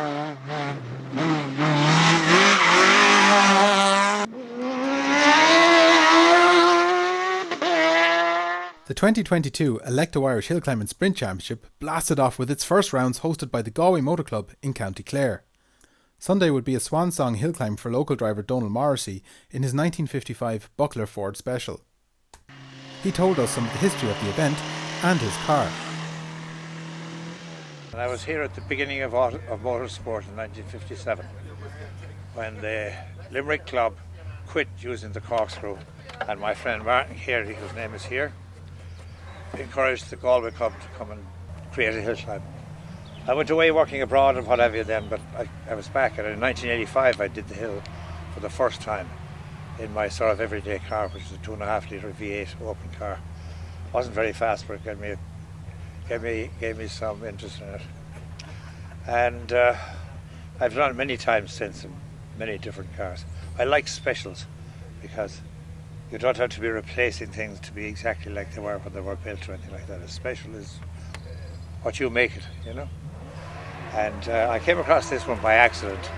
The 2022 Alekto Irish Hillclimb and Sprint Championship blasted off with its first rounds hosted by the Galway Motor Club in County Clare. Sunday would be a swan song hill climb for local driver Donald Morrissey in his 1955 Buckler Ford Special. He told us some of the history of the event and his car. I was here at the beginning of motorsport in 1957 when the Limerick Club quit using the corkscrew, and my friend Martin Carey, whose name is here, encouraged the Galway Club to come and create a hill climb. I went away working abroad and what have you then, but I was back, and in 1985 I did the hill for the first time in my sort of everyday car, which is a 2.5 litre V8 open car. Wasn't very fast, but it gave me some interest in it. And I've done it many times since in many different cars. I like specials because you don't have to be replacing things to be exactly like they were when they were built or anything like that. A special is what you make it, you know. And I came across this one by accident.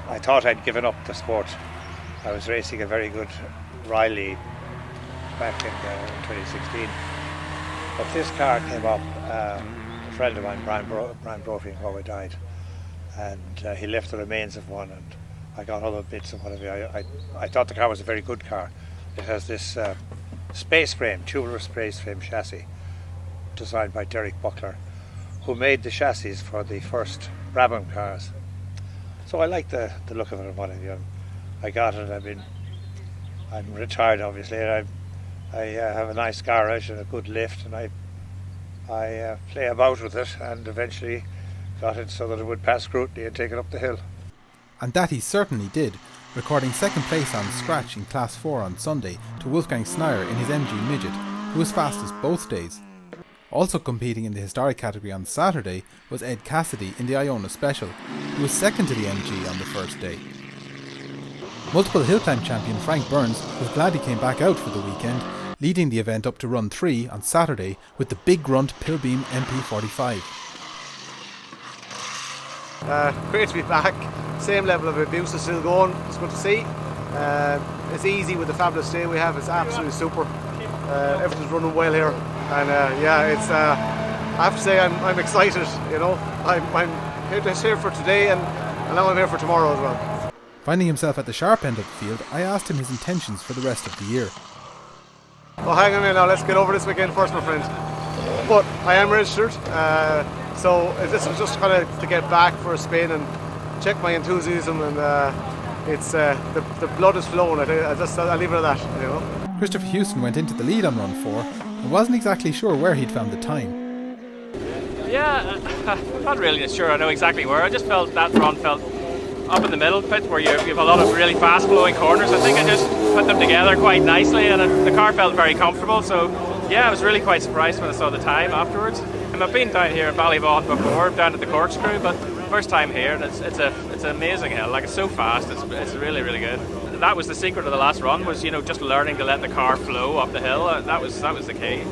I thought I'd given up the sport. I was racing a very good Riley back in 2016. But this car came up, a friend of mine, Brian Brophy in Galway, died. And he left the remains of one, and I got other bits of whatever. I thought the car was a very good car. It has this space frame, tubular space frame chassis, designed by Derek Buckler, who made the chassis for the first Brabham cars. So I like the look of it and what have you. I got it. I'm retired, obviously, and I have a nice garage and a good lift, and I play about with it, and eventually got it so that it would pass scrutiny and take it up the hill. And that he certainly did, recording second place on scratch in Class 4 on Sunday to Wolfgang Sneyer in his MG Midget, who was fastest both days. Also competing in the historic category on Saturday was Ed Cassidy in the Iona Special, who was second to the MG on the first day. Multiple hill climb champion Frank Burns was glad he came back out for the weekend, leading the event up to Run 3 on Saturday with the big grunt Pilbeam MP45. Great to be back. Same level of abuse is still going. It's good to see. It's easy with the fabulous day we have. It's absolutely super. Everything's running well here, and it's. I have to say I'm excited. You know, I'm here for today, and now I'm here for tomorrow as well. Finding himself at the sharp end of the field, I asked him his intentions for the rest of the year. Well, hang on a minute now. Let's get over this weekend first, my friend. But I am registered, so this was just kind of to get back for a spin and check my enthusiasm, and it's the blood is flowing. I'll leave it at that. You know. Christopher Houston went into the lead on Run 4 and wasn't exactly sure where he'd found the time. Yeah, I'm not really sure I know exactly where. I just felt that run felt up in the middle bit where you have a lot of really fast flowing corners. I think I just put them together quite nicely, and the car felt very comfortable. So yeah, I was really quite surprised when I saw the time afterwards. And I've been down here at Ballyvaughan before, down at the corkscrew, but first time here, and it's an amazing hill. Like, it's so fast, it's really, really good. That was the secret of the last run, was, you know, just learning to let the car flow up the hill. That was the key.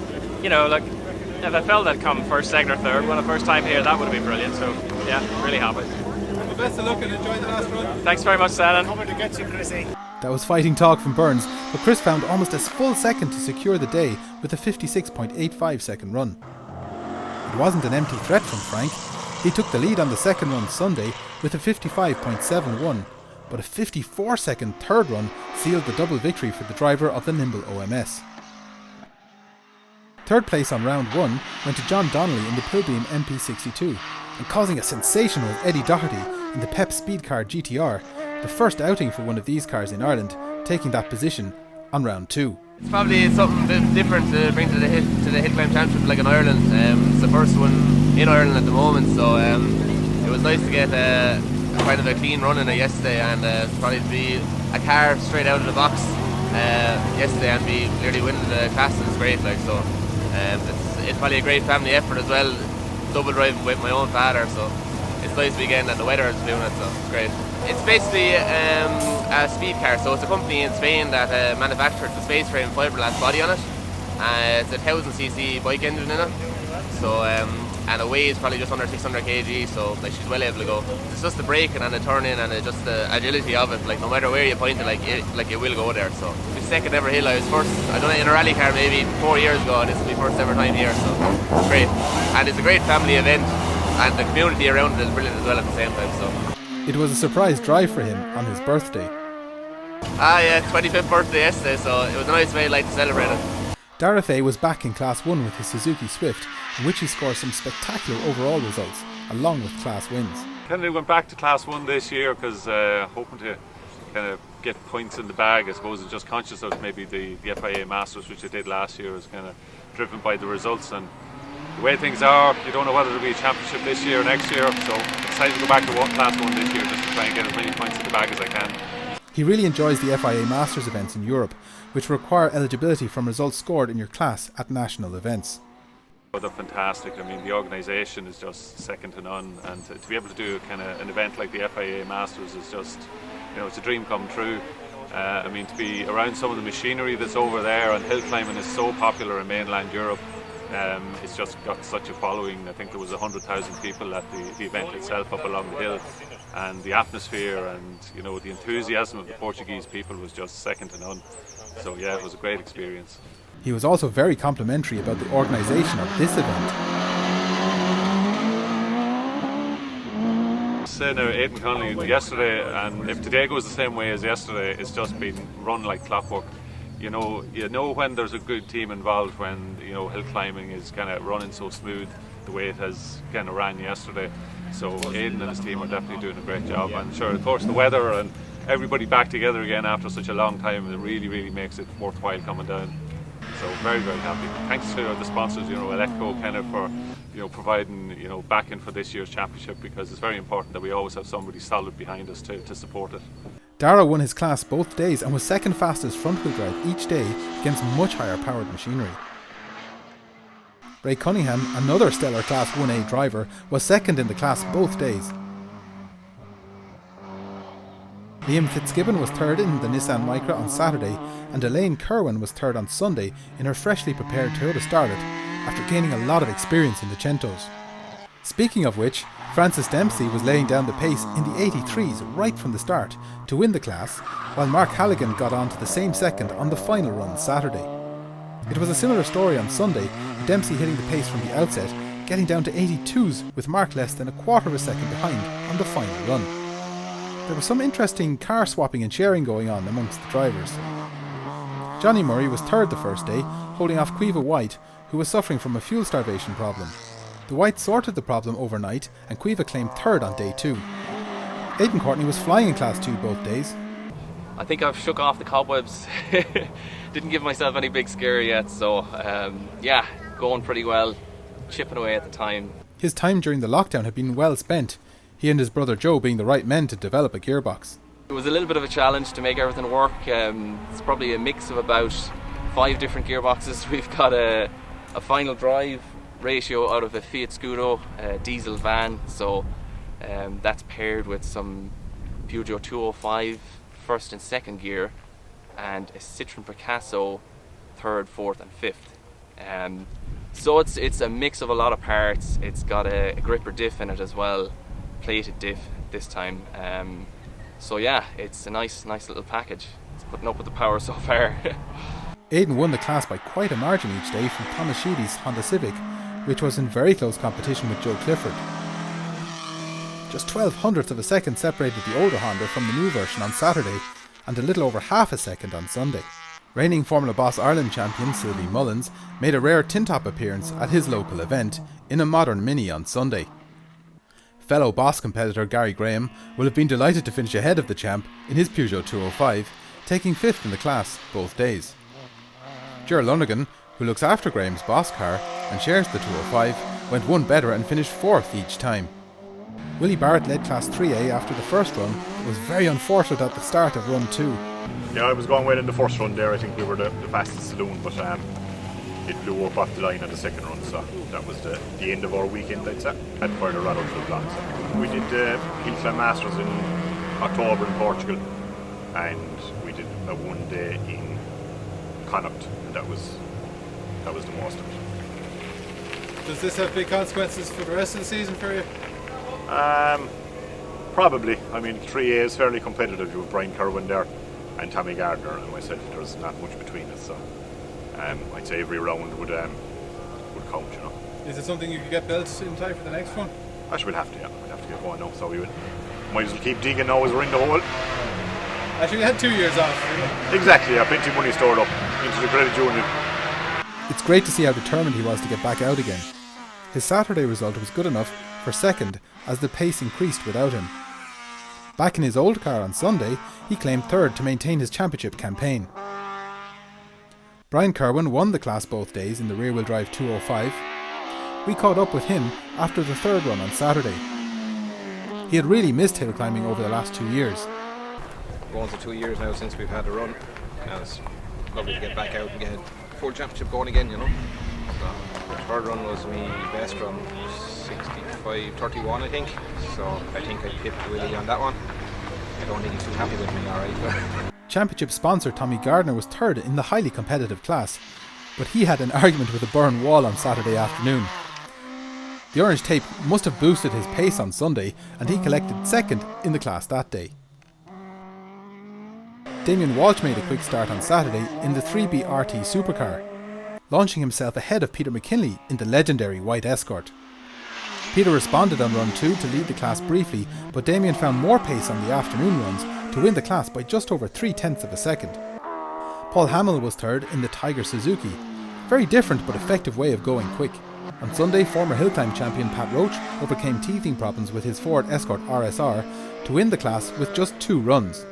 You know, like, if I felt I'd come first, second or third when the first time here, that would have been brilliant. So yeah, really happy. Well, best of luck and enjoy the last run. Thanks very much, Shannon. Coming to get you, Chrissy. That was fighting talk from Burns, but Chris found almost a full second to secure the day with a 56.85 second run. It wasn't an empty threat from Frank. He took the lead on the second run Sunday with a 55.71, but a 54 second third run sealed the double victory for the driver of the nimble OMS. Third place on round 1 went to John Donnelly in the Pilbeam MP62, and causing a sensation was Eddie Doherty in the Pep Speed Car GTR, the first outing for one of these cars in Ireland, taking that position on round 2. It's probably something a bit different to bring to the Hillclimb Championship, like in Ireland. It's the first one in Ireland at the moment, so it was nice to get kind of a clean run in it yesterday, and probably to be a car straight out of the box yesterday and be nearly winning the class is great. Like, so it's probably a great family effort as well, double driving with my own father, so it's nice weekend, and the weather is doing it, so it's great. It's basically a speed car, so it's a company in Spain that manufactured the space frame fiberglass body on it. It's a 1000cc bike engine in it, so and away is probably just under 600 kg, so like she's well able to go. It's just the braking and the turning and just the agility of it. Like no matter where you point it, it will go there. So it's the second ever hill. I was first, I done it in a rally car maybe 4 years ago, and this is my first ever time here. So it's great, and it's a great family event, and the community around it is brilliant as well at the same time. So It was a surprise drive for him on his birthday. yeah, 25th birthday yesterday, so it was a nice way like to celebrate it. Dara Fay was back in Class 1 with his Suzuki Swift, in which he scored some spectacular overall results, along with class wins. Kind of went back to Class 1 this year because hoping to kind of get points in the bag. I suppose it's just conscious of maybe the FIA Masters, which I did last year, was kind of driven by the results, and the way things are, you don't know whether there'll be a championship this year or next year, so I decided to go back to Class 1 this year just to try and get as many points in the bag as I can. He really enjoys the FIA Masters events in Europe, which require eligibility from results scored in your class at national events. They're fantastic. I mean, the organisation is just second to none, and to be able to do kind of an event like the FIA Masters is just, it's a dream come true. I mean, to be around some of the machinery that's over there, and hill climbing is so popular in mainland Europe. It's just got such a following. I think there was 100,000 people at the event itself up along the hill, and the atmosphere and the enthusiasm of the Portuguese people was just second to none. So yeah, it was a great experience. He was also very complimentary about the organisation of this event. Saying Aidan Connolly yesterday, and if today goes the same way as yesterday, it's just been run like clockwork. You know when there's a good team involved, when hill climbing is kind of running so smooth the way it has kind of ran yesterday. So Aidan and his team are definitely doing a great job, and sure, of course, the weather and everybody back together again after such a long time, it really makes it worthwhile coming down. So very happy. Thanks to the sponsors, Alekto, kind of for providing backing for this year's championship, because it's very important that we always have somebody solid behind us to support it. Dara won his class both days and was second fastest front wheel drive each day against much higher powered machinery. Ray Cunningham, another stellar Class 1A driver, was second in the class both days. Liam Fitzgibbon was third in the Nissan Micra on Saturday, and Elaine Kerwin was third on Sunday in her freshly prepared Toyota Starlet after gaining a lot of experience in the Centos. Speaking of which, Francis Dempsey was laying down the pace in the 83s right from the start to win the class, while Mark Halligan got on to the same second on the final run Saturday. It was a similar story on Sunday, Dempsey hitting the pace from the outset, getting down to 82s with Mark less than a quarter of a second behind on the final run. There was some interesting car swapping and sharing going on amongst the drivers. Johnny Murray was third the first day, holding off Quiva White, who was suffering from a fuel starvation problem. The White sorted the problem overnight, and Quiva claimed third on day 2. Aidan Courtney was flying in Class 2 both days. I think I've shook off the cobwebs. Didn't give myself any big scare yet, so yeah, going pretty well, chipping away at the time. His time during the lockdown had been well spent, he and his brother Joe being the right men to develop a gearbox. It was a little bit of a challenge to make everything work. It's probably a mix of about 5 different gearboxes. We've got a final drive ratio out of a Fiat Scudo diesel van, so that's paired with some Peugeot 205 first and second gear, and a Citroen Picasso third, fourth and fifth. So it's a mix of a lot of parts. It's got a gripper diff in it as well, plated diff this time. So yeah, it's a nice little package. It's putting up with the power so far. Aidan won the class by quite a margin each day from Thomas Sheedy's Honda Civic, which was in very close competition with Joe Clifford. Just 12/100ths of a second separated the older Honda from the new version on Saturday, and a little over half a second on Sunday. Reigning Formula Boss Ireland champion Sylvie Mullins made a rare tin-top appearance at his local event in a modern Mini on Sunday. Fellow Boss competitor Gary Graham will have been delighted to finish ahead of the champ in his Peugeot 205, taking 5th in the class both days. Ger Lonergan, who looks after Graham's Boss car and shares the 205, went one better and finished 4th each time. Willie Barrett led Class 3A after the first run, but was very unfortunate at the start of Run 2. Yeah, I was going well in the first run there. I think we were the fastest saloon, but it blew up off the line on the second run, so that was the end of our weekend, I'd say, at further rather to the block. So we did the Hillclimb Masters in October in Portugal, and we did a one day in Connacht, and that was the most of it. Does this have big consequences for the rest of the season for you? Probably. I mean, 3A is fairly competitive. You have Brian Kerwin there and Tommy Gardner and myself. There's not much between us, so I'd say every round would count, you know. Is it something you could get built in time for the next one? Actually, we'll have to, yeah. We'll have to get going now, so we might as well keep digging now as we're in the hole. Actually, we had 2 years off. Exactly, yeah. Plenty of money stored up into the credit union. It's great to see how determined he was to get back out again. His Saturday result was good enough for second as the pace increased without him. Back in his old car on Sunday, he claimed third to maintain his championship campaign. Brian Kerwin won the class both days in the rear-wheel drive 205. We caught up with him after the third run on Saturday. He had really missed hill climbing over the last 2 years. Going to 2 years now since we've had a run, and it's lovely to get back out and get full championship going again, you know. So the third run was my best from 65.31, I think. So I think I pipped Willie on that one. I don't think he's too happy with me, alright. Championship sponsor Tommy Gardner was third in the highly competitive class, but he had an argument with a burn wall on Saturday afternoon. The orange tape must have boosted his pace on Sunday, and he collected second in the class that day. Damien Walsh made a quick start on Saturday in the 3B RT supercar, launching himself ahead of Peter McKinley in the legendary white Escort. Peter responded on run 2 to lead the class briefly, but Damien found more pace on the afternoon runs to win the class by just over 0.3 of a second. Paul Hamill was third in the Tiger Suzuki. Very different but effective way of going quick. On Sunday, former Hillclimb champion Pat Roach overcame teething problems with his Ford Escort RSR to win the class with just 2 runs.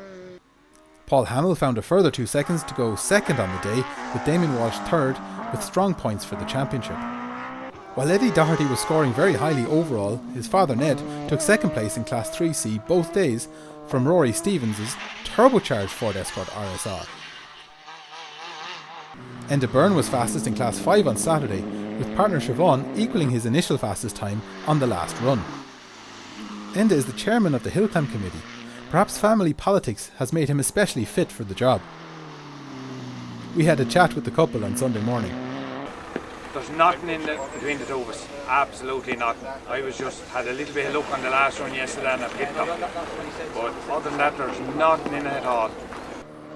Paul Hamill found a further 2 seconds to go second on the day, with Damien Walsh third with strong points for the championship. While Eddie Doherty was scoring very highly overall, his father Ned took second place in Class 3C both days from Rory Stevens' turbocharged Ford Escort RSR. Enda Byrne was fastest in Class 5 on Saturday, with partner Siobhan equalling his initial fastest time on the last run. Enda is the chairman of the Hillclimb Committee. Perhaps family politics has made him especially fit for the job. We had a chat with the couple on Sunday morning. There's nothing between the two of us. Absolutely nothing. I had a little bit of luck on the last run yesterday and I picked up. But other than that, there's nothing in it at all.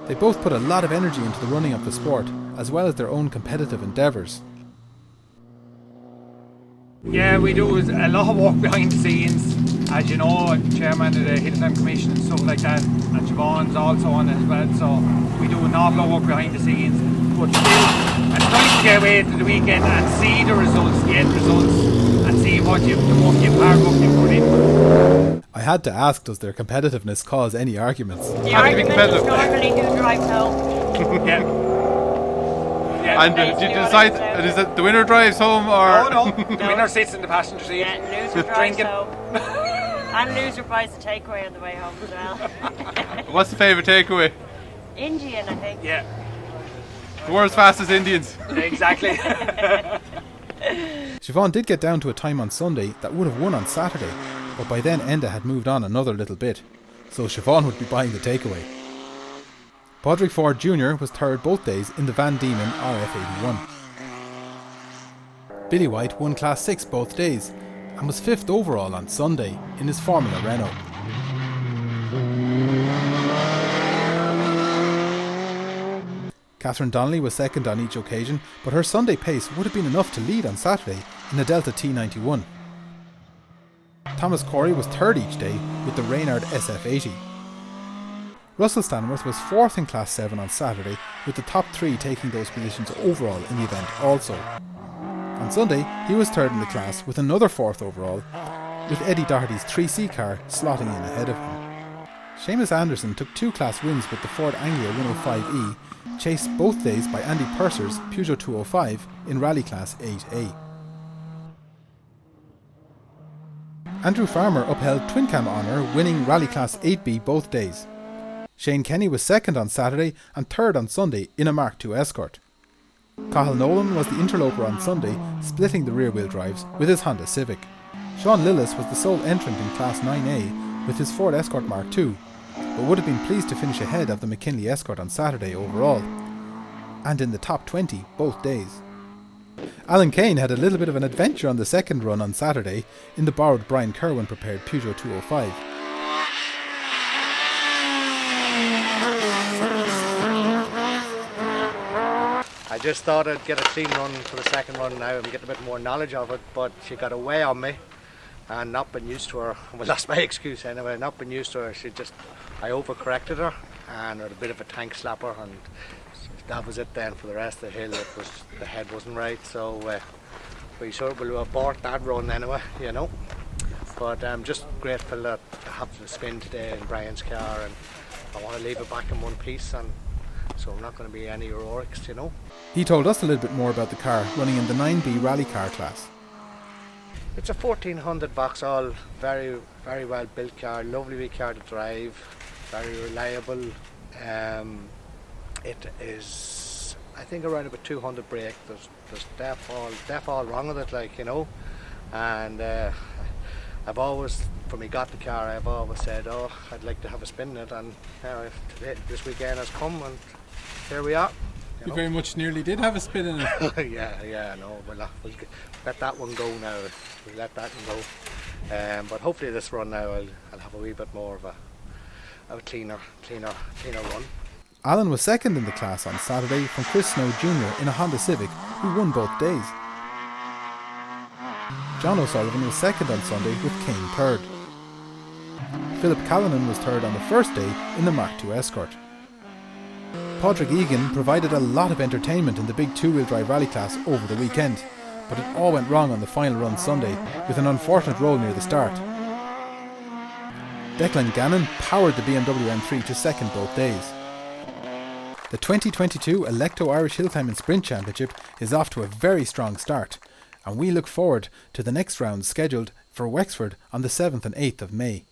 They both put a lot of energy into the running of the sport, as well as their own competitive endeavours. Yeah, we do a lot of work behind the scenes. As you know, chairman of the Hillclimb Commission and stuff like that, and Siobhan's also on it as well, so we do an awful lot of work behind the scenes. But still, it's nice to get away to the weekend and see the results, the end results, and see what the hard work you've put in. I had to ask, does their competitiveness cause any arguments? The argument is normally who drives home. Yeah. And did you decide, is it the winner drives home or? No. The winner sits in the passenger seat. Yeah, loser drives home. And loser buys the takeaway on the way home as well. What's the favourite takeaway? Indian, I think. Yeah. The world's fastest Indians. Exactly. Siobhan did get down to a time on Sunday that would have won on Saturday, but by then Enda had moved on another little bit, so Siobhan would be buying the takeaway. Padraig Ford Jr. was third both days in the Van Diemen RF81. Billy White won Class 6 both days and was 5th overall on Sunday in his Formula Renault. Catherine Donnelly was second on each occasion, but her Sunday pace would have been enough to lead on Saturday in the Delta T91. Thomas Corey was third each day with the Reynard SF80. Russell Stanworth was 4th in Class 7 on Saturday, with the top 3 taking those positions overall in the event also. On Sunday, he was 3rd in the class with another 4th overall, with Eddie Doherty's 3C car slotting in ahead of him. Seamus Anderson took 2 class wins with the Ford Anglia 105E, chased both days by Andy Purser's Peugeot 205 in Rally Class 8A. Andrew Farmer upheld Twin Cam honour, winning Rally Class 8B both days. Shane Kenny was 2nd on Saturday and 3rd on Sunday in a Mark II Escort. Cathal Nolan was the interloper on Sunday, splitting the rear-wheel drives with his Honda Civic. Sean Lillis was the sole entrant in Class 9A with his Ford Escort Mark II, but would have been pleased to finish ahead of the McKinley Escort on Saturday overall, and in the top 20 both days. Alan Kane had a little bit of an adventure on the second run on Saturday in the borrowed Brian Kerwin prepared Peugeot 205. I just thought I'd get a clean run for the second run now and get a bit more knowledge of it, but she got away on me and not been used to her. Well, that's my excuse anyway, not been used to her. I overcorrected her and had a bit of a tank slapper, and that was it then for the rest of the hill. The head wasn't right, so we sort of will abort that run anyway, you know. But I'm just grateful that I have the spin today in Brian's car, and I want to leave it back in one piece, and so I'm not going to be any heroics, you know. He told us a little bit more about the car running in the 9B rally car class. It's a 1400 Vauxhall, very very well built car, lovely wee car to drive, very reliable. It is, I think, around about 200 brake. There's deaf all wrong with it, like, you know. And I've always, when we got the car, I've always said, oh, I'd like to have a spin in it, and this weekend has come, and here we are. You very much nearly did have a spin in it. yeah, no, we'll let that one go now. We'll let that one go. But hopefully this run now I'll have a wee bit more of a cleaner run. Alan was second in the class on Saturday from Chris Snow Jr. in a Honda Civic, who won both days. John O'Sullivan was second on Sunday with Kane third. Philip Callanan was third on the first day in the Mark II Escort. Padraig Egan provided a lot of entertainment in the big two-wheel drive rally class over the weekend, but it all went wrong on the final run Sunday with an unfortunate roll near the start. Declan Gannon powered the BMW M3 to second both days. The 2022 Alekto Irish Hill Climbing Sprint Championship is off to a very strong start, and we look forward to the next round scheduled for Wexford on the 7th and 8th of May.